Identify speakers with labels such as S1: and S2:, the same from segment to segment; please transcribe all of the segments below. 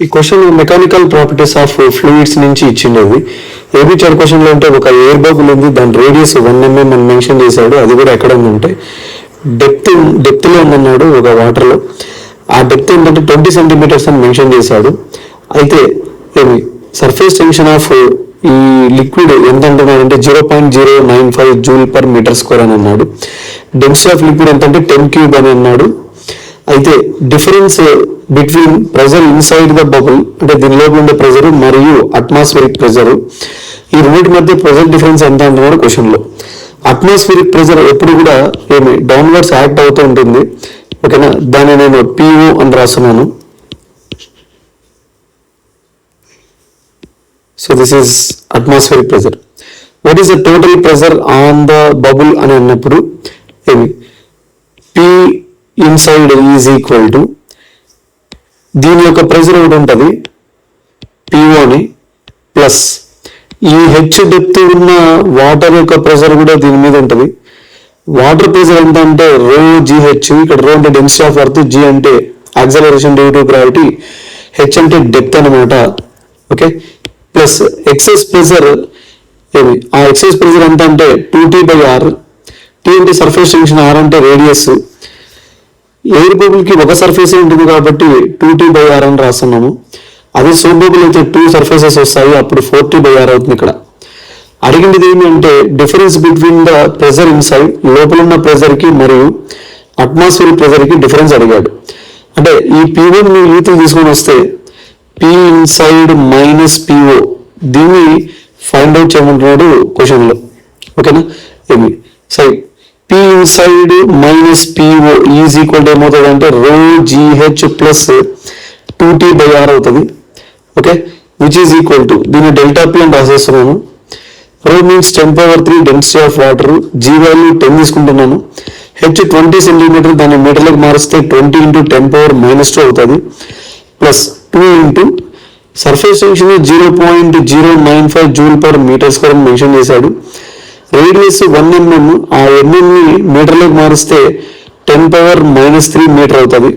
S1: ఈ question mechanical properties of fluids నుంచి ఇచ్చిండేది. AB చార్ question లో అంటే ఒక ఎయిర్ బబుల్ ఉంది, దాని రేడియస్ 1 mm అని మెన్షన్ చేశాడు. అది కూడా ఎక్కడ ఉందంటే డెప్త్ లో ఉందన్నాడు ఒక వాటర్ లో. ఆ డెప్త్ ఏంటంటే 20 centimeters అని మెన్షన్ చేశాడు. అయితే సర్ఫేస్ టెన్షన్ ఆఫ్ ఈ లిక్విడ్ ఎంత అంటున్నాడంటే 0.095 Joule/m² అని అన్నాడు. డెన్సిటీ ఆఫ్ లిక్విడ్ ఎంతంటే 10 cube అని అన్నాడు. అయితే difference between pressure inside the bubble అంటే దీని లోపల ఉండే ప్రెజర్ మరియు అట్మాస్ఫిరిక్ ప్రెజర్, ఈ రెండింటి మధ్య ప్రెజర్ డిఫరెన్స్ ఎంత అంటున్నాడు క్వశ్చన్ లో. అట్మాస్ఫిరిక్ ప్రెజర్ ఎప్పుడు కూడా డౌన్వర్డ్స్ యాక్ట్ అవుతూ ఉంటుంది. ఓకేనా, దాన్ని నేను PO అని రాస్తున్నాను. So this is atmospheric pressure. What is the total pressure on the bubble అని అన్నప్పుడు P inside is equal to దీని యొక్క ప్రెజర్ ఒకటి ఉంటుంది PO అని ప్లస్ ఈ హెచ్ డెప్త్ ఉన్న వాటర్ యొక్క ప్రెజర్ కూడా దీని మీద ఉంటుంది. వాటర్ ప్రెజర్ ఎంత అంటే ρGH, ఇక్కడ ρ అంటే డెన్సిటీ ఆఫ్ ఎర్త్, G అంటే acceleration due to gravity, H అంటే డెప్త్ అనమాట. ఓకే, ప్లస్ ఎక్సెస్ ప్రెజర్ ఆ ఎక్సెస్ ప్రెజర్ ఎంత అంటే 2T/R. T అంటే సర్ఫేస్ టెన్షన్, R అంటే రేడియస్. ఎయిర్ బబుల్ కి ఒక సర్ఫేస్ ఉంటుంది కాబట్టి 2T/R అని రాస్తున్నాము. అదే సోప్ బబుల్ అయితే 2 సర్ఫేసెస్ వస్తాయి, అప్పుడు 4T/R అవుతుంది. ఇక్కడ అడిగింది ఏంటంటే difference between the pressure inside, లోపల ఉన్న ప్రెజర్ కి మరియు అట్మాస్ఫియర్ ప్రెజర్ కి డిఫరెన్స్ అడిగాడు. అంటే ఈ P1 ఈతలు తీసుకొని వస్తే P ఇన్సైడ్ మైనస్ PO, దీన్ని ఫైండ్ అవుట్ చేయమంటున్నాడు క్వశ్చన్ లో. ఓకేనా, సరే P inside minus PO is equal to ఏమవుతుంది అంటే ρGH ప్లస్ 2T/R అవుతుంది. Okay, which is equal to దీన్ని ΔP అని రాసేస్తున్నాను. ρ means 10⁻³ density of water, G value 10 తీసుకుంటున్నాను. H 20 cm, దాన్ని మీటర్లకు మారిస్తే 20 × 10⁻⁻² అవుతుంది. Plus 2 into surface tension 0.095 Joule/m² అని మెన్షన్ చేశాడు. రేడియస్ 1 mm, ఆ mm ని మీటర్లోకి మారిస్తే 10⁻³ మీటర్ అవుతుంది.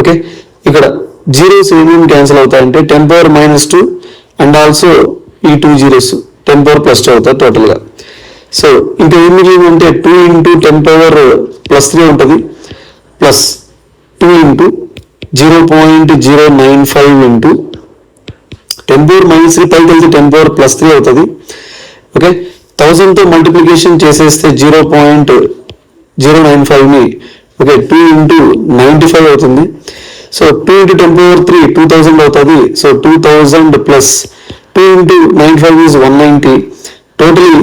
S1: ఓకే, ఇక్కడ జీరోస్ ఏమేమి క్యాన్సిల్ అవుతాయంటే 10⁻² అండ్ ఆల్సో ఈ 2 జీరోస్ 10⁻+2 అవుతాయి టోటల్ గా. సో ఇంకా ఏం మిగిలిందంటే 2 × 10⁻+3 ఉంటుంది, ప్లస్ 2 × 0.095 10⁻³ పైకి వెళ్తే 10⁻+3 అవుతుంది. ఓకే, 1000 తో మల్టిప్లికేషన్ చేసేస్తే 0.095 ని 2 × 95 అవుతుంది. సో 2 × 10⁻³ 2000 అవుతుంది. So 2000 plus 2 × 95 is 190. Totally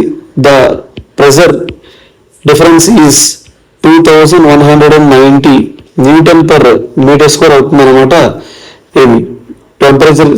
S1: the pressure difference is 2190 Nm/m² అవుతుంది అనమాట. టెంపరేచర్